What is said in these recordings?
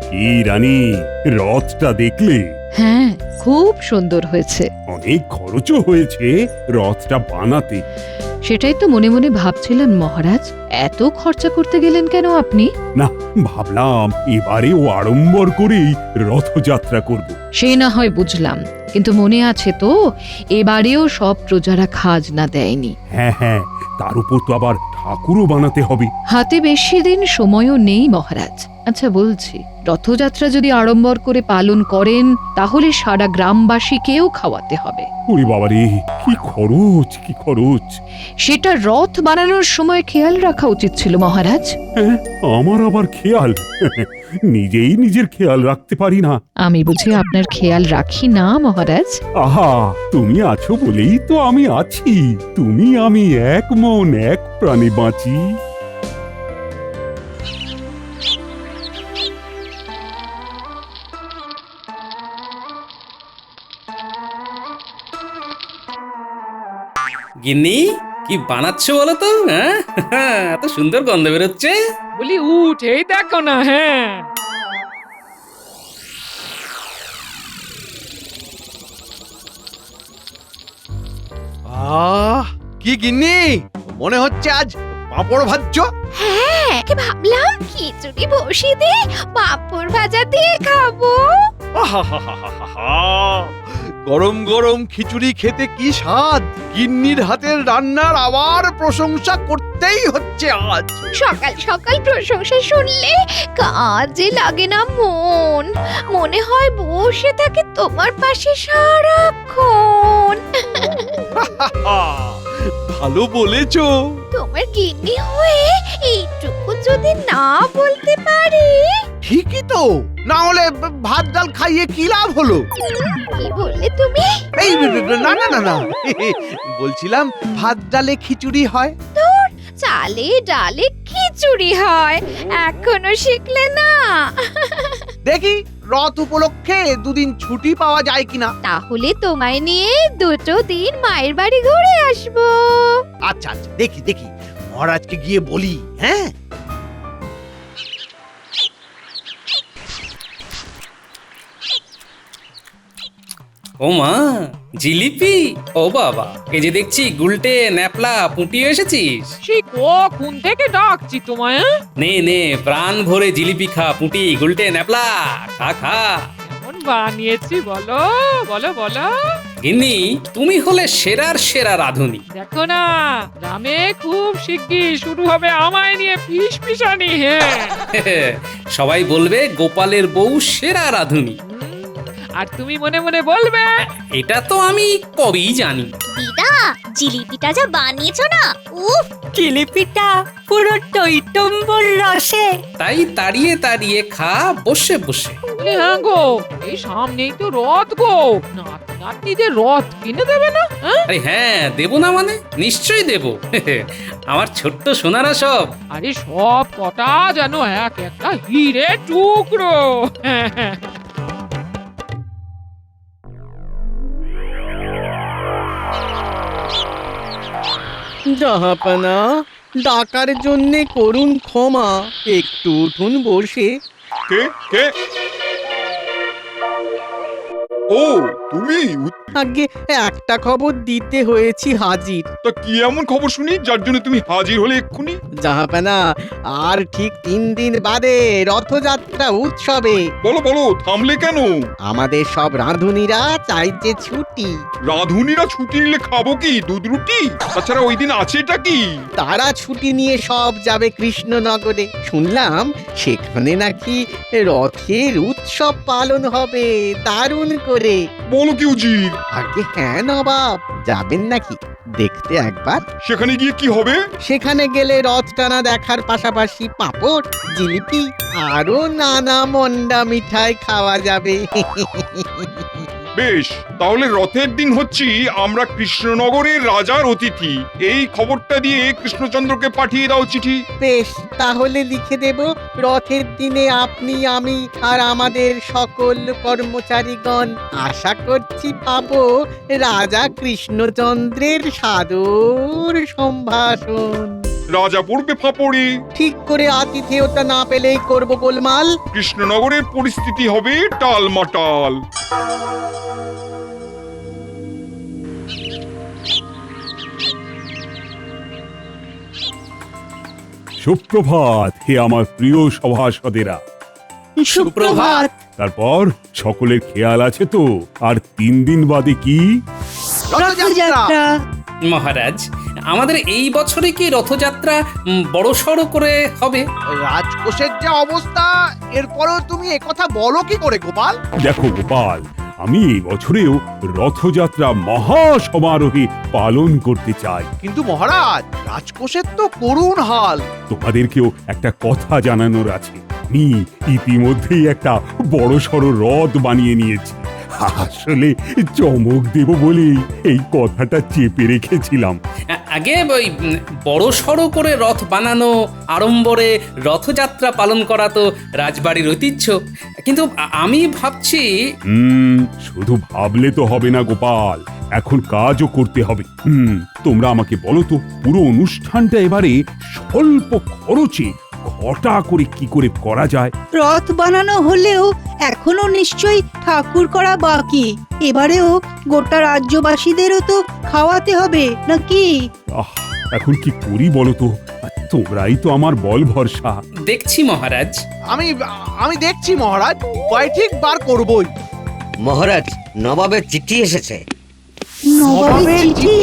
কি রানী, রথটা দেখলে? হ্যাঁ, খুব সুন্দর হয়েছে। অনেক খরচও হয়েছে রথটা বানাতে। সেটাই তো মনে মনে ভাবছিলেন মহারাজ, এত খরচা করতে গেলেন কেন আপনি? না, ভাবলাম এবারেও আড়ম্বর করেই রথযাত্রা করব। সে না হয় বুঝলাম, কিন্তু মনে আছে তো এবারেও সব প্রজারা খাজনা দেয়নি। হ্যাঁ হ্যাঁ, তার উপর তো আবার ঠাকুরও বানাতে হবে। হাতে বেশি দিন সময়ও নেই মহারাজ। আচ্ছা বলছি, রথযাত্রা যদি আড়ম্বর করে পালন করেন তাহলে সারা গ্রামবাসীকেও খাওয়াতে হবে। ওরে বাবারে, কি খরচ, কি খরচ! সেটা রথ বানানোর সময় খেয়াল রাখা উচিত ছিল মহারাজ। হ্যাঁ, আমার আবার খেয়াল? নিজেই নিজের খেয়াল রাখতে পারি না। আমি বুঝি আপনার খেয়াল রাখি না মহারাজ? আহা, তুমি আছো বলেই তো আমি আছি। তুমি আমি এক মন এক প্রাণে বাঁচি। গিন্নি, কি বানাচ্ছো বলো তো? হ্যাঁ, এত সুন্দর গন্ধ বেরোচ্ছে। বলি উঠেই দেখো না। হ্যাঁ, কি গিন্নি, মনে হচ্ছে আজ পাঁপড় ভাজছো? হ্যাঁ, ভাবলাম খিচুড়ি বসিয়ে দিয়ে পাঁপড় ভাজা দিয়ে খাবো। আহাহাহাহাহা! গরম গরম খিচুড়ি খেতে কি স্বাদ! গিন্নির হাতের রান্নার আবার প্রশংসা করতেই হচ্ছে আজ। সকাল সকাল প্রশংসা শুনলে কাজে লাগে না মন, মনে হয় বসে থাকে তোমার পাশে সারাক্ষণ। ভালো বলেছো। তোমার গিন্নি হয়ে এইটুকু যদি না বলতে পারি। ঠিকই তো, না হলে ভাত ডাল খাইয়ে কি লাভ হলো? কি বললে তুমি? এই না না না না, বলছিলাম ভাত ডালে খিচুড়ি হয়। চালে ডালে খিচুড়ি হয়, এখনো শিখলে না? দেখি রথ উপলক্ষে দুদিন ছুটি পাওয়া যায় কিনা। তাহলে তোমায় নিয়ে 2 দিন মায়ের বাড়ি ঘুরে আসবো। আচ্ছা আচ্ছা, দেখি দেখি মহারাজকে গিয়ে বলি। হ্যাঁ, ও মা, জিলিপি! ও বাবা, এই যে দেখছি গুলটে ন্যাপলা পুঁটি এসেছিস। সেই কখন থেকে ডাকছি তোমায়। নে নে, প্রাণ ভরে জিলিপি খা, পুঁটি গুলটে ন্যাপলা খা খা। কেমন বানিয়েছি বলো বলো বলো। গিন্নি, তুমি হলে সেরার সেরা রাঁধুনি। দেখো না, গ্রামে খুব শিগগির শুরু হবে আমায় নিয়ে ফিসফিসানি। হ্যাঁ, সবাই বলবে গোপালের বউ সেরা রাঁধুনি। আর তুমি মনে মনে বলবে এটা তো আমি কবেই জানি। দিদা, জিলিপিটা যা বানিয়েছো না, উফ! জিলিপিটা পুরো টইটম্বর রসে। তাই তাড়িয়ে তাড়িয়ে খা বসে বসে। বলি হ্যাঁ গো, এই সামনেই তো রথ গো, নাতি নাতনিদের রথ কিনে দেবে না? হ্যাঁ, আরে হ্যাঁ, দেবো না মানে? নিশ্চয়ই দেবো। আমার ছোট্ট সোনারা সব। আরে সব কটা যেন এক একটা হিরে টুকরো। জাহাপানা, ডাকার জন্যে করুন ক্ষমা, একটু উঠুন বসে। কে কে? ও, তুমি? আগে একটা খবর দিতে হয়েছি হাজির। তা কি এমন খবর শুনি যার জন্য তুমি হাজির হলে এক্ষুনি? জাহাপানা, আর ঠিক 3 দিন বাদে রথযাত্রা উৎসবে বলো বলো, থামলে কেন? আমাদের সব রাঁধুনিরা চাইছে ছুটি। রাঁধুনিরা ছুটি নিলে খাবো কি, দুধ রুটি? তাছাড়া ওই দিন আছেটা কি? তারা ছুটি নিয়ে সব যাবে কৃষ্ণনগরে। শুনলাম সেখানে নাকি রথের উৎসব পালন হবে দারুণ করে। বলো কি উজির? আগে হ্যাঁ নবাব, যাবেন নাকি দেখতে একবার? সেখানে গিয়ে কি হবে? সেখানে গেলে রথ টানা দেখার পাশাপাশি পাঁপড়, জিলিপি আরো নানা মন্ডা মিঠাই খাওয়া যাবে। বেশ, তাহলে রথের দিন হচ্ছি আমরা কৃষ্ণনগরের রাজার অতিথি। এই খবরটা দিয়ে কৃষ্ণচন্দ্রকে পাঠিয়ে দাও চিঠি। বেশ, তাহলে লিখে দেব, রথের দিনে আপনি, আমি আর আমাদের সকল কর্মচারীগণ আশা করছি পাবো রাজা কৃষ্ণচন্দ্রের সাদর সম্ভাষণ। রাজা পড়বে ফাপড়ে। ঠিক করে আতিথেয়তা না পেলেই করব গোলমাল। কৃষ্ণনগরের পরিস্থিতি হবে টালমাটাল। সুপ্রভাত হে আমার প্রিয় সভাসদেরা। সুপ্রভাত। তারপর সকলের খেয়াল আছে তো? আর 3 দিন বাদে কি? রথযাত্রা। মহারাজ, আমাদের এই বছরে কি রথযাত্রা বড়সড় করে হবে? রাজকোষের যা অবস্থা, এরপরেও তুমি একথা বলো কি করে গোপাল? দেখো গোপাল, আমি এই বছরেও রথযাত্রা মহা সমারোহে পালন করতে চাই। কিন্তু মহারাজ, রাজকোষের তো করুণ হাল। তোমাদেরকেও একটা কথা জানানোর আছে। আমি ইতিমধ্যেই একটা বড়সড় রথ বানিয়ে নিয়েছি। আসলে চমক দেব বলেই এই কথাটা চেপে রেখেছিলাম। আগে ওই বড়সড় করে রথ বানানো, আড়ম্বরে রথযাত্রা পালন করা তো রাজবাড়ির ঐতিহ্য। কিন্তু আমি ভাবছি শুধু ভাবলে তো হবে না গোপাল, এখন কাজও করতে হবে। তোমরা আমাকে বলো তো, পুরো অনুষ্ঠানটা এবারে স্বল্প খরচে ঘটা করে কি করে করা যায়? রথ বানানো হলেও এখনো নিশ্চয়ই ঠাকুর করা বাকি। এবারেও গোটা রাজ্যবাসীদেরও তো খাওয়াতে হবে নাকি? এখন কি করি বলো তো? তোমরাই তো আমার বল ভরসা। দেখছি মহারাজ। আমি দেখছি মহারাজ, উপায় ঠিক বার করবই। মহারাজ, নবাবের চিঠি এসেছে। নবাবের চিঠি?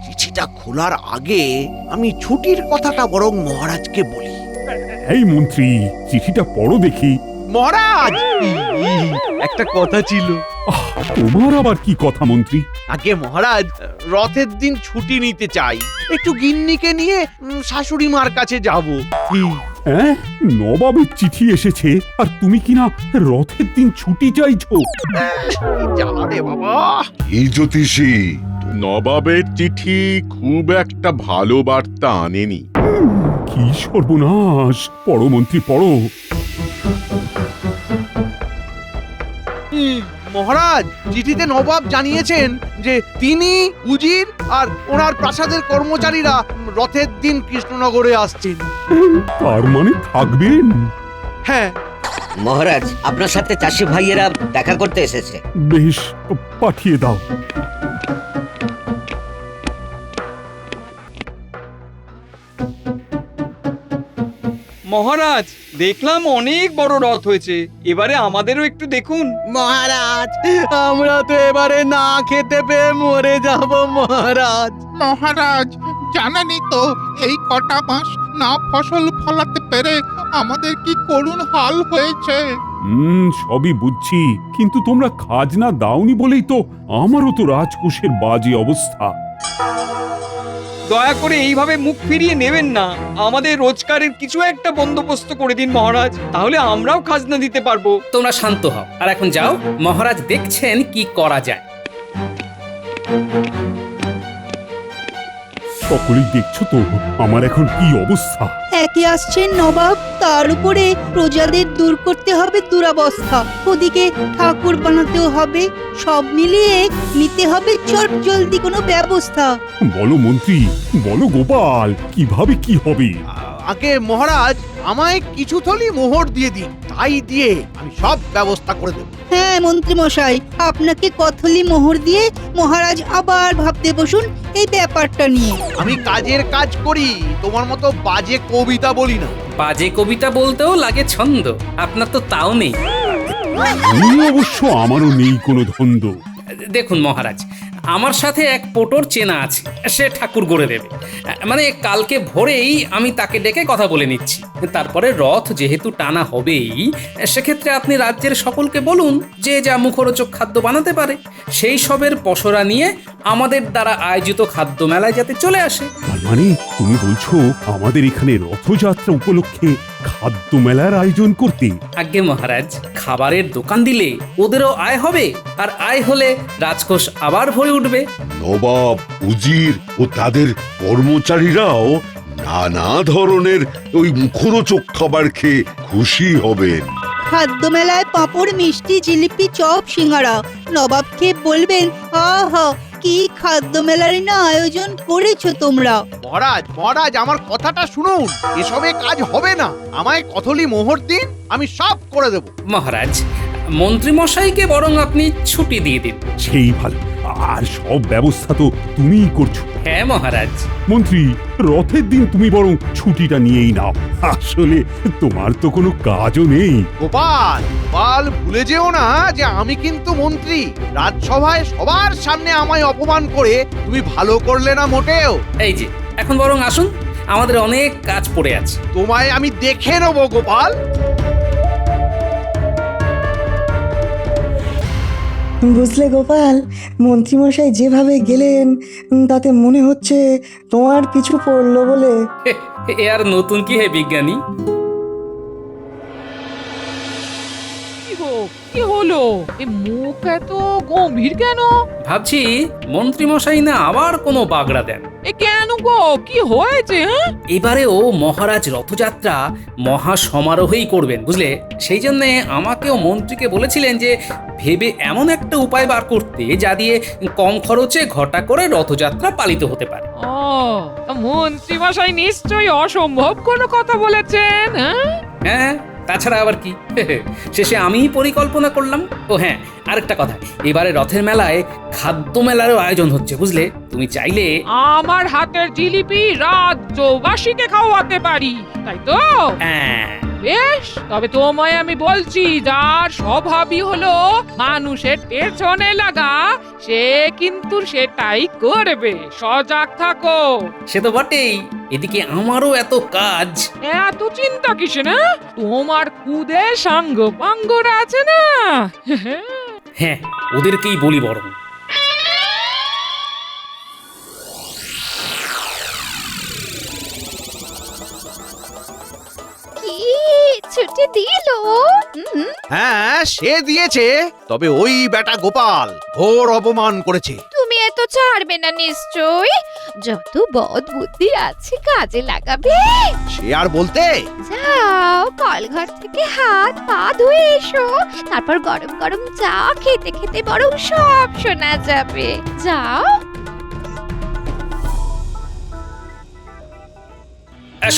চিঠিটা খোলার আগে আমি ছুটির কথাটা বরং মহারাজকে বলি। এই মন্ত্রী, চিঠিটা পড়ো দেখি। মহারাজ, একটা কথা ছিল। তোমার আবার কি কথা মন্ত্রী? আগে মহারাজ, রথের দিন ছুটি নিতে চাই। একটু গিন্নিকে নিয়ে শাশুড়ি মার কাছে যাব। হ্যাঁ, নবাবের চিঠি এসেছে আর তুমি কিনা রথের দিন ছুটি চাইছো? জ্বালা রে বাবা। এই জ্যোতিষী, নবাবের চিঠি খুব একটা ভালো বার্তা আনেনি। কি সর্বনাশ! পড়ো মন্ত্রী, পড়ো। মহারাজ, চিঠিতে নবাব জানিয়েছেন যে তিনি, উজির আর ওনার প্রাসাদের কর্মচারীরা রথের দিন কৃষ্ণনগরে আসছেন। তার মানে থাকবেন? হ্যাঁ। মহারাজ, আপনার সাথে চাষি ভাইয়েরা দেখা করতে এসেছে। বেশ, পাঠিয়ে দাও। মহারাজ, দেখলাম অনেক বড় রথ হয়েছে, এবারে আমাদেরও একটু দেখুন। মহারাজ, আমরা তো এবারে না খেতে পেয়ে মরে যাব মহারাজ। মহারাজ, জানেনই তো এই কটা মাস না ফসল ফলাতে পেরে আমাদের কি করুণ হাল হয়েছে। সবই বুঝছি, কিন্তু তোমরা খাজনা দাওনি বলেই তো আমারও তো রাজকোষের বাজে অবস্থা। দয়া করে এইভাবে মুখ ফিরিয়ে নেবেন না, আমাদের রোজগারের কিছু একটা বন্দোবস্ত করে দিন মহারাজ, তাহলে আমরাও খাজনা দিতে পারবো। তোমরা শান্ত হও আর এখন যাও, মহারাজ দেখছেন কি করা যায়। সকলেই দেখছো তো আমার এখন কি অবস্থা। একে আসছেন নবাব, তার উপরে প্রজাদের দূর করতে হবে দুরবস্থা, ওদিকে ঠাকুর বানাতেও হবে, সব মিলিয়ে নিতে হবে চট জলদি কোনো ব্যবস্থা। বলো মন্ত্রী, বলো গোপাল, কিভাবে কি হবে? আগে মহারাজ, আমায় কিছু থলি মোহর দিয়ে দিন, তাই দিয়ে আমি সব ব্যবস্থা করে দেব। হ্যাঁ মন্ত্রী মশাই, আপনাকে কথলি মোহর দিয়ে মহারাজ আবার ভাবতে বসুন এই ব্যাপারটা নিয়ে। আমি কাজের কাজ করি, তোমার মতো বাজে কবিতা বলি না। বাজে কবিতা বলতেও লাগে ছন্দ, আপনার তো তাও নেই। অবশ্য আমারও নেই কোনো ধন্দ। দেখুন মহারাজ, আমার সাথে এক পোটর চেনা আছে, সে ঠাকুর গড়ে দেবে। মানে কালকে ভোরেই আমি তাকে ডেকে কথা বলে নিচ্ছি। তারপরে রথ যেহেতু টানা হবেই, সেক্ষেত্রে আপনি রাজ্যের সকলকে বলুন যে যা মুখরোচক খাদ্য বানাতে পারে সেই সবের পসরা নিয়ে আমাদের দ্বারা আয়োজিত খাদ্য মেলায় যাতে চলে আসে। তার মানে তুমি বলছো আমাদের এখানে রথযাত্রা উপলক্ষে খাদ্য মেলার আয়োজন করতে? আজ্ঞে মহারাজ, খাবারের দোকান দিলে ওদেরও আয় হবে, আর আয় হলে রাজকোষ আবার ভরে উঠবে। নবাব, উজির ও তাদের কর্মচারীরাও নানা ধরনের ওই মুখরোচক খাবার খেয়ে খুশি হবেন। খাদ্য মেলায় পাঁপড়, মিষ্টি, জিলিপি, চপ, সিঙ্গারা। নবাবকে বলবেন, আহা কি খাদ্য মেলার না আয়োজন করেছো তোমরা। মহারাজ মহারাজ আমার কথাটা শুনুন, এসবে কাজ হবে না। আমায় কথলি মোহর দিন, আমি সব করে দেব। মহারাজ, মন্ত্রী মশাইকে বরং আপনি ছুটি দিয়ে দিন। সেই ভালো, আর সব ব্যবস্থা তো তুমিই করছো। হ্যাঁ মহারাজ। মন্ত্রী, রথের দিন তুমি বরং ছুটিটা নিয়েই নাও। আসলে তোমার তো কোনো কাজও নেই। গোপাল গোপাল, ভুলে যেও না যে আমি কিন্তু মন্ত্রী। রাজসভায় সবার সামনে আমায় অপমান করে তুমি ভালো করলে না মোটেও। এই যে এখন বরং আসুন, আমাদের অনেক কাজ পড়ে আছে। তোমায় আমি দেখে নেবো গোপাল। বুঝলে গোপাল, মন্ত্রীমশাই যেভাবে গেলেন তাতে মনে হচ্ছে তোমার কিছু পড়লো বলে। এ আর নতুন কি হে বিজ্ঞানী? কি হলো? এ মুখ এত গম্ভীর কেন? ভাবছি মন্ত্রী মশাই না আবার কোনো বাগড়া দেন। এ কেন গো, কি হয়েছে? এবারেও মহারাজ রথযাত্রা মহা সমারোহেই করবেন, বুঝলে? সেই জন্যে আমাকেও মন্ত্রীকে বলেছিলেন যে ভেবে এমন একটা উপায় বার করতে যা দিয়ে কম খরচে ঘটা করে রথযাত্রা পালিত হতে পারে। ও, মন্ত্রী মশাই নিশ্চয়ই অসম্ভব কোনো কথা বলেছেন। হ্যাঁ, তাছাড়া আবার কি? শেষে আমিই পরিকল্পনা করলাম। ও হ্যাঁ, আরেকটা কথা, এবারে রথের মেলায় খাদ্য মেলারও আয়োজন হচ্ছে, বুঝলে? তুমি চাইলে আমার হাতের জিলিপি রাজ্যবাসীকে খাওয়াতে পারি, তাই তো? হ্যাঁ। বেশ, তবে তোমায় আমি বলছি, যার স্বভাবই হলো মানুষের পেছনে লাগা, সে কিন্তু সেটাই করবে। সজাগ থাকো। সে তো বটেই, এদিকে আমারও এত কাজ। এত চিন্তা কিসে না? তোমার খুদে সাঙ্গ পাঙ্গরা আছে না? হ্যাঁ, ওদেরকেই বলি বরং। কি ছুটি দিল? হ্যাঁ সে দিয়েছে, তবে ওই বেটা গোপাল ঘোর অপমান করেছে। তুমি এত ছাড়বে না নিশ্চয়? যত বদ বুদ্ধি আছে কাজে লাগাবে। সে আর বলতে। যাও, কলঘর থেকে হাত পা ধুয়ে এসো, তারপর গরম গরম চা খেতে খেতে বরং সব শোনা যাবে। যাও।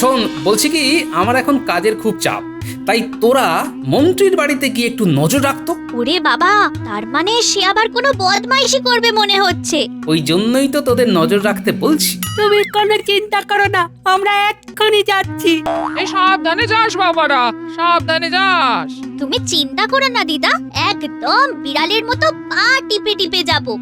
শোন, বলছি কি, আমার এখন কাজের খুব চাপ, তাই তোরা মন্ত্রীর বাড়িতে গিয়ে একটু নজর রাখতো। ওরে বাবা, তার মানে সে আবার কোনো বদমাইশি করবে মনে হচ্ছে। ওই জন্যই তো তোদের নজর রাখতে বলছি। তুমি কোনো চিন্তা করো না, আমরা এক্ষুনি যাচ্ছি। এই সাবধানে যাস বাবারা, সাবধানে যাস। তুমি চিন্তা করো না দিদা, একদম বিড়ালের মতো পা টিপে টিপে যাবো।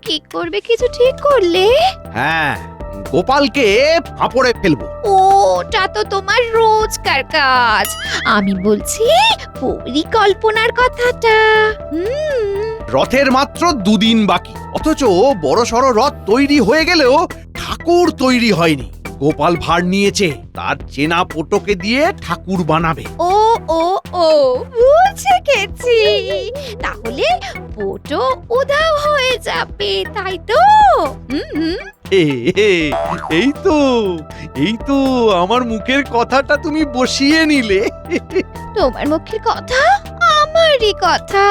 কি করবে, কিছু ঠিক করলে? হ্যাঁ, গোপালকে ফাঁপড়ে ফেলবো। ওটা তো তোমার রোজকার কাজ। আমি বলছি পরিকল্পনার কথাটা। রথের মাত্র 2 দিন বাকি, অথচ বড় সড় রথ তৈরি হয়ে গেলেও ঠাকুর তৈরি হয়নি। গোপাল ভার নিয়েছে, তার চেনা পটোকে দিয়ে ঠাকুর বানাবে। ও ও ও, বুঝে গেছি। তাহলে পটো উধাও হয়ে যাবে, তাই তো? এই তো আমার মুখের কথাটা তুমি বসিয়ে নিলে। তোমার মুখের কথা আমারই কথা,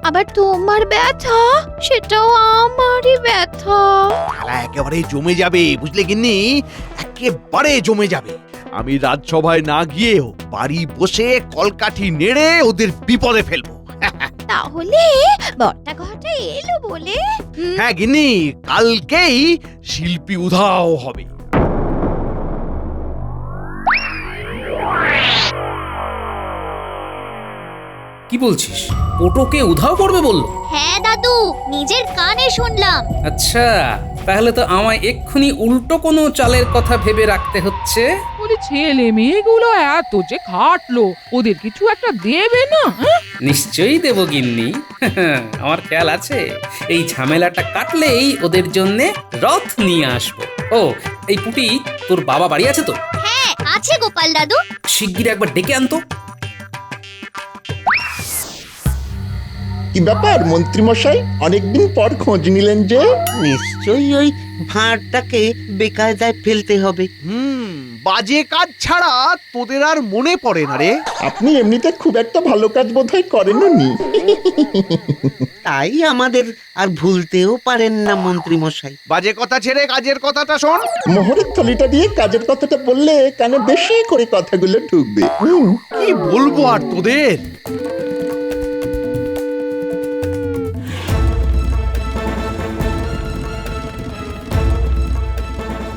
আবার তোমার ব্যথা সেটাও আমারই ব্যথা। খেলা একেবারে জমে যাবে, বুঝলে গিন্নি? একেবারে জমে যাবে। আমি রাজসভায় না গিয়েও বাড়ি বসে কলকাঠি নেড়ে ওদের বিপদে ফেলবো। তাহলে বর্তা ঘটা এলো বলে? হ্যাঁ গিন্নি, কালকেই শিল্পী উধাও হবে। কি বলছিস? পটোকে উধাও করবে বললো? হ্যাঁ দাদু, নিজের কানে শুনলাম। আচ্ছা, তাহলে তো আমায় এক্ষুনি উল্টো কোনো চালের কথা ভেবে রাখতে হচ্ছে। বলি, ছেলে মেয়েগুলো এত যে খাটলো, ওদের কিছু একটা দেবে না? নিশ্চয়ই দেব গিন্নি, আমার খেয়াল আছে। এই ঝামেলাটা কাটলেই ওদের জন্য রথ নিয়ে আসবো। ও, এই পুটি, তোর বাবা বাড়ি আছে তো? হ্যাঁ আছে গোপাল দাদু? শিগগির একবার ডেকে আনতো। কি ব্যাপার মন্ত্রীমশাই, অনেকদিন পর খোঁজ নিলেন যে? নিশ্চয়ই ওই ভাঁড়টাকে বেকায়দায় ফেলতে হবে। বাজে কাজ ছাড়া তোদের আর মনে পড়ে না রে। আপনি এমনিতে খুব একটা ভালো কাজ বোধহয় করেননি। তাই আমাদের আর ভুলতেও পারেন না মন্ত্রী মশাই। বাজে কথা ছেড়ে কাজের কথাটা শোন। মোহরের থলিটা দিয়ে কাজের কথাটা বললে কানে বেশি করে কথাগুলো ঢুকবে। কি বলবো আর তোদের।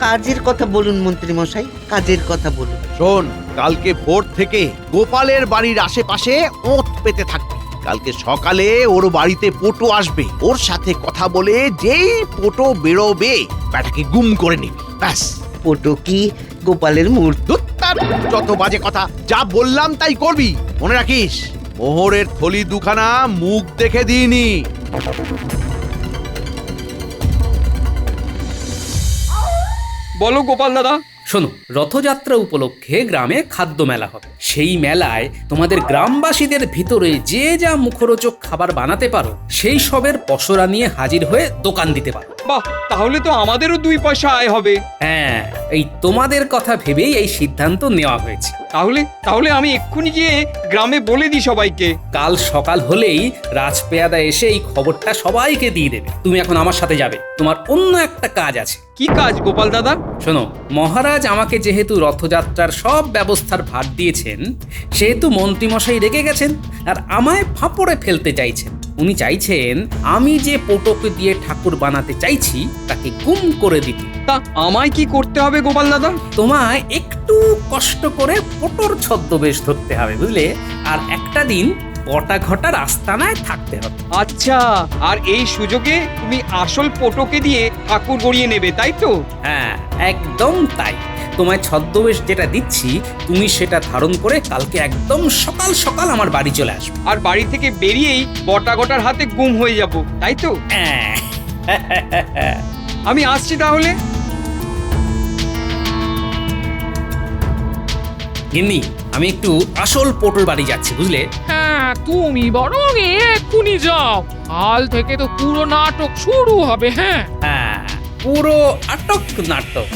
কাজের কথা বলুন মন্ত্রী মশাই, কাজের কথা বলুন। শোন, কালকে ভোর থেকে গোপালের বাড়ির আশেপাশে ওঁত পেতে থাকবি। কালকে সকালে ওর বাড়িতে পোটো আসবে, ওর সাথে কথা বলে যেই পোটো বেরোবে ব্যাটাকে গুম করে নিবি, ব্যাস। পোটো কি গোপালের মূর্তি? যত বাজে কথা, যা বললাম তাই করবি। মনে রাখিস, মোহরের থলি দুখানা মুখ দেখে দিইনি। বলো গোপাল দাদা। শোনো, রথযাত্রা উপলক্ষে গ্রামে খাদ্য মেলা হবে। সেই মেলায় তোমাদের গ্রামবাসীদের ভিতরে যে যা মুখরোচক খাবার বানাতে পারো সেই সবের পসরা নিয়ে হাজির হয়ে দোকান দিতে পারো। বাহ, তাহলে তো আমাদেরও 2 পয়সা আয় হবে। হ্যাঁ, এই তোমাদের কথা ভেবেই এই সিদ্ধান্ত নেওয়া হয়েছে। তাহলে আমি এক্ষুনি গিয়ে গ্রামে বলে দিই সবাইকে। কাল সকাল হলেই রাজপেয়াদা এসে এই খবরটা সবাইকে দিয়ে দেবে। তুমি এখন আমার সাথে যাবে, তোমার অন্য একটা কাজ আছে। কি কাজ গোপাল দাদা? শোনো, মহারাজ আমাকে যেহেতু রথযাত্রার সব ব্যবস্থার ভার দিয়েছেন, সেহেতু মন্ত্রীমশাই রেগে গেছেন আর আমায় ফাঁপড়ে ফেলতে চাইছেন। উনি চাইছেন আমি যে পোটোকে দিয়ে ঠাকুর বানাতে চাইছি তাকে গুম করে দিতে। তা আমায় কি করতে হবে গোপাল দাদা? তোমায় একটু কষ্ট করে পোটোর ছদ্মবেশ ধরতে হবে, বুঝলে? আর একটা দিন বটা ঘটার আস্তানায় থাকতে হবে। আচ্ছা, আর এই সুযোগে তুমি আসল পোটোকে দিয়ে ঠাকুর গড়িয়ে নেবে, তাই তো? হ্যাঁ, একদম তাই। তোমায় ছদ্মবেশ যেটা দিচ্ছি তুমি সেটা ধারণ করে কালকে একদম সকাল সকাল আমার বাড়ি চলে আসবে। আর বাড়ি থেকে বেরিয়েই বটা ঘটার হাতে গুম হয়ে যাব, তাই তো? আমি আসছি তাহলে। গিন্নি, আমি একটু আসল পোটোর বাড়ি যাচ্ছি, বুঝলে? হ্যাঁ, তুমি বরং এক্ষুনি যাও। কাল থেকে তো পুরো নাটক শুরু হবে। হ্যাঁ হ্যাঁ, পুরো আটক নাটক।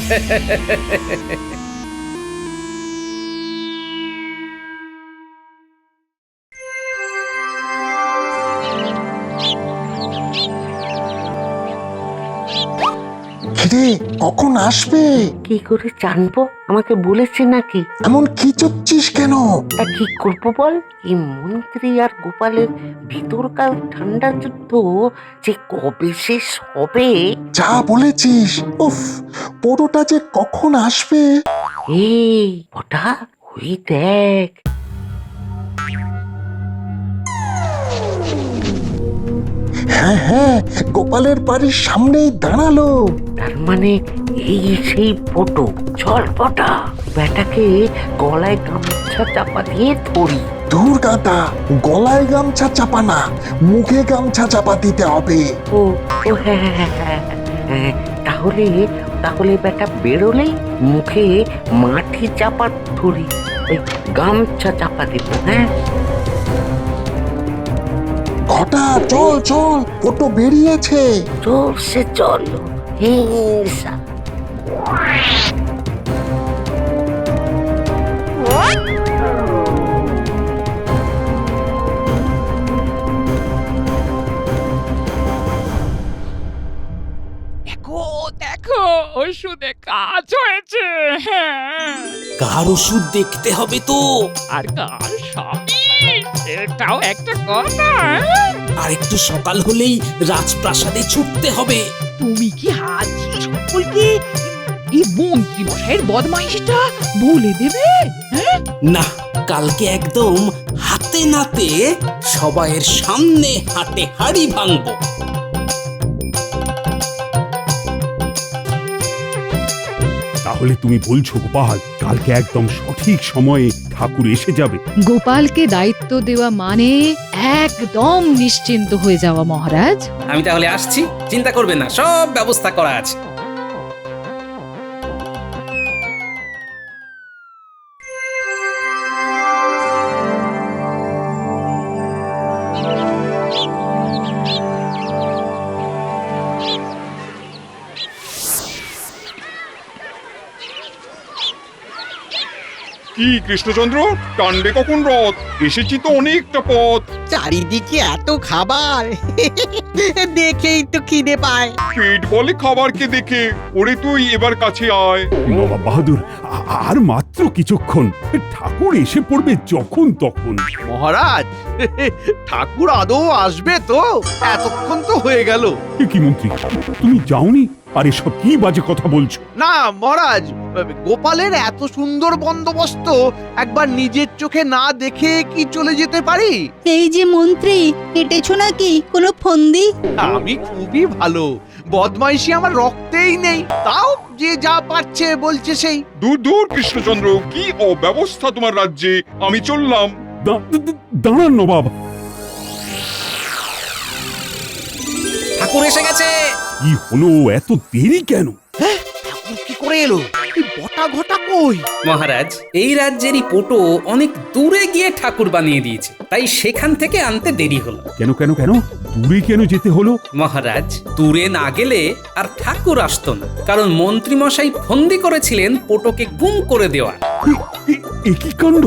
কিরে, কখন আসবে? কি করে জানবো? আমাকে বলেছে নাকি? এমন খিচুচ্ছিস কেন? তা কি করবো বল? এই মন্ত্রী আর গোপালের ভিতরকার ঠান্ডা যুদ্ধ যে কবে শেষ হবে। যা বলেছিস। উফ, পোড়োটা যে কখন আসবে। এই ওটা, ওই দেখ। হ্যাঁ হ্যাঁ, গোপালের বাড়ির সামনেই দাঁড়ালো। তার মানে এই সেই ফটো। চল পটা, বেটাকে গলায় গামছা চাপা দিয়ে ধরি। দূর গাদা, গলায় গামছা চাপা না, মুখে গামছা চাপা দিতে হবে। ও ও হ্যাঁ হ্যাঁ হ্যাঁ হ্যাঁ, তাহলে বেটা বেরোলেই মুখে মাটি চাপা ধরি, ওই গামছা চাপা দিব। হ্যাঁ ঘটা, চল চল, ফটো বেরিয়েছে। চল সে চলো। হিংসা। দেখো, ওষুধে কাজ হয়েছে। হ্যাঁ, কার ওষুধ দেখতে হবে তো। আর কাল সবই, এটাও একটা কথা। আর একটু সকাল হলেই রাজপ্রাসাদে ছুটতে হবে। তুমি কি আজই সকলকে এই মন্ত্রী মশাইয়ের বদমাইশিটা বলে দেবে? হ্যাঁ, না, কালকে একদম হাতে নাতে সবাইয়ের সামনে হাটে হাড়ি ভাঙবো। তাহলে তুমি বলছো গোপাল, কালকে একদম সঠিক সময়ে ঠাকুর এসে যাবে? গোপালকে দায়িত্ব দেওয়া মানে একদম নিশ্চিন্ত হয়ে যাওয়া মহারাজ। আমি তাহলে আসছি, চিন্তা করবেন না, সব ব্যবস্থা করা আছে। কি কৃষ্ণচন্দ্র, টানবে কখন রথ? এসেছি তো অনেকটা পথ। চারিদিকে এত খাবার দেখেই তো খিদে পায়। পেট বলে খাবারকে দেখে। ওরে তুই এবার কাছে আয়। নবাব বাহাদুর, আর মাত্র কিছুক্ষণ, ঠাকুর এসে পড়বে যখন তখন। মহারাজ, ঠাকুর আদৌ আসবে তো? এতক্ষণ তো হয়ে গেল। এ কি মন্ত্রী, তুমি যাওনি? আর এসব কি বাজে কথা বলছো? না মহারাজ, গোপালের এত সুন্দর বন্দোবস্ত একবার নিজের চোখে না দেখে কি চলে যেতে পারি? এই যে মন্ত্রী, কেটেছো নাকি কোনো ফন্দি? আমি খুবই ভালো, বদমাইশি আমার রক্তেই নেই। তাও যে যা পারছে বলছে সেই। দূর দূর কৃষ্ণচন্দ্র, কি অব্যবস্থা তোমার রাজ্যে। আমি চললাম। দাঁড়ান নবাব। ঠাকুর এসে গেছে। কি হলো, এত দেরি কেন? কি করে এলো? বটা ঘটা কই? মহারাজ, এই রাজ্যেরই পোটো অনেক দূরে গিয়ে ঠাকুর বানিয়ে দিয়েছে, তাই সেখান থেকে আনতে দেরি হলো। কেন কেন কেন দূরে কেন যেতে হলো? মহারাজ, দূরে না গেলে আর ঠাকুর আসতো না, কারণ মন্ত্রী মশাই ফন্দি করেছিলেন পোটোকে গুম করে দেওয়া। এ কি কাণ্ড!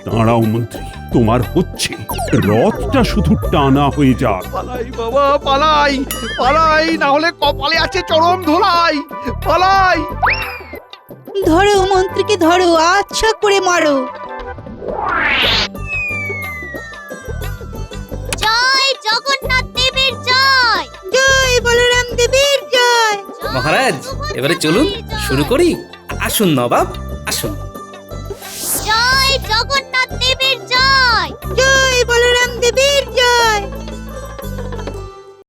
দাঁড়াও মন্ত্রী, তোমার হচ্ছে। রথটা শুধু টানা হয়ে যাক। পালাই বাবা, পালাই পালাই, না হলে কপালে আছে চরম ধোলাই। পালাই। ধরো মন্ত্রীকে, ধরো, আচ্ছা করে মারো। জয় জগন্নাথ দেবের জয়। জয় বলরাম দেবের জয়। মহারাজ, এবারে চলুন শুরু করি। আসুন নবাব, আসুন।